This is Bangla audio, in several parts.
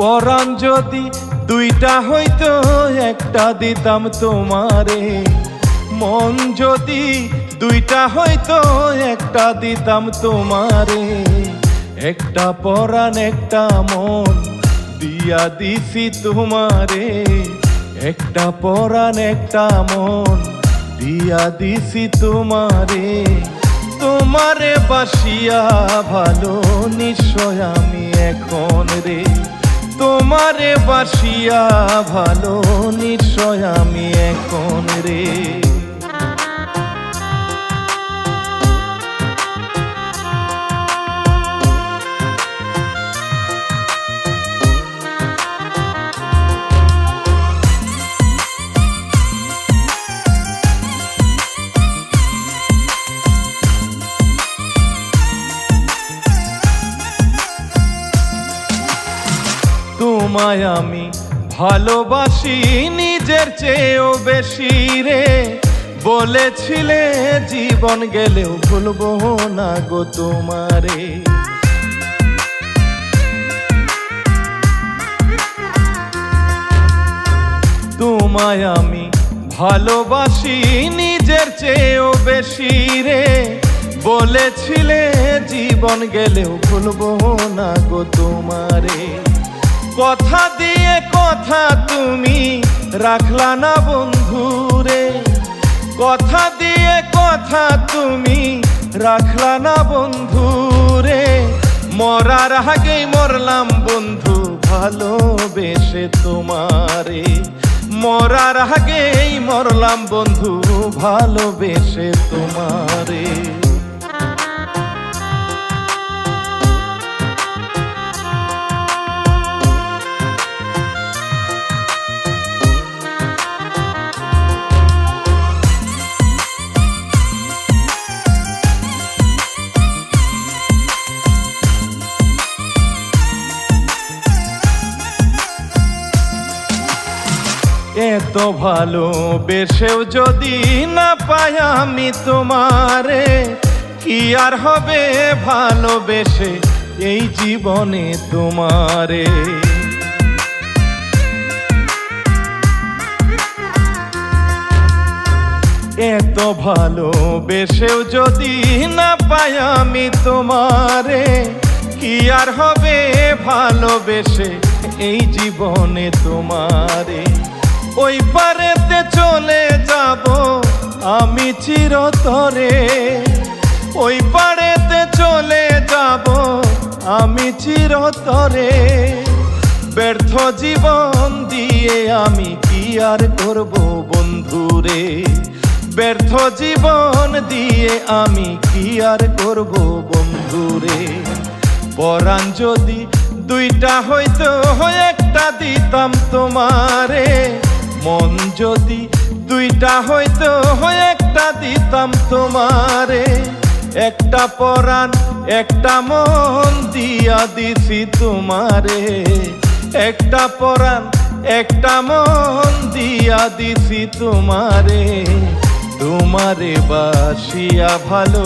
পরাণ যদি দুইটা হইতো একটা দিতাম তোমারে, মন যদি দুইটা হইতো একটা দিতাম তোমারে। একটা পরাণ একটা মন দিয়া দিছি তোমারে, একটা পরাণ একটা মন দিয়া দিছি তোমারে। তোমারে বাসিয়া ভালো নিশ্চয় আমি এখন রে, তোমারে বাসিয়া ভালো নিশ্চয় আমি এখন রে। তোমায় আমি ভালোবাসি নিজের চেয়েও বেশি রে, বলেছিলে জীবন গেলেও ভুলবো না গো তোমারে। তোমায় আমি ভালোবাসি নিজের চেয়েও বেশি রে, বলেছিলে জীবন গেলেও ভুলবো না গো তোমারে। কথা দিয়ে কথা তুমি রাখলা না বন্ধুরে, কথা দিয়ে কথা তুমি রাখলা না বন্ধুরে। মরার আগেই মরলাম বন্ধু ভালোবেসে তোমারে, মরার আগেই মরলাম বন্ধু ভালোবেসে তোমারে। এত ভালোবেসেও যদি না পাই আমি তোমারে, কি আর হবে ভালোবেসে এই জীবনে তোমারে। এত ভালোবেসেও যদি না পাই আমি তোমারে, কি আর হবে ভালোবেসে এই জীবনে তোমারে। ওই পারেতে চলে যাব আমি চিরতরে, ওই পারেতে চলে যাব আমি চিরতরে। ব্যর্থ জীবন দিয়ে আমি কি আর করব বন্ধুরে, ব্যর্থ জীবন দিয়ে আমি কি আর করব বন্ধুরে। পরাণ যদি দুইটা হইতো একটা দিতাম তোমারে, মন যদি দুইটা হইতো একটা দিতাম তোমারে। একটা পরাণ একটা মন দিয়া দিছি তোমারে, একটা পরাণ একটা মন দিয়া দিছি তোমারে। তোমারে বাসিয়া ভালো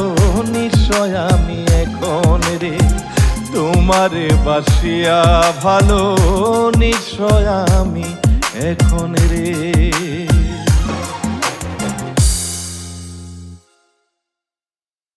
নিশ্চয় আমি এখন রে, তোমারে বাসিয়া ভালো নিশ্চয় আমি এখন রে।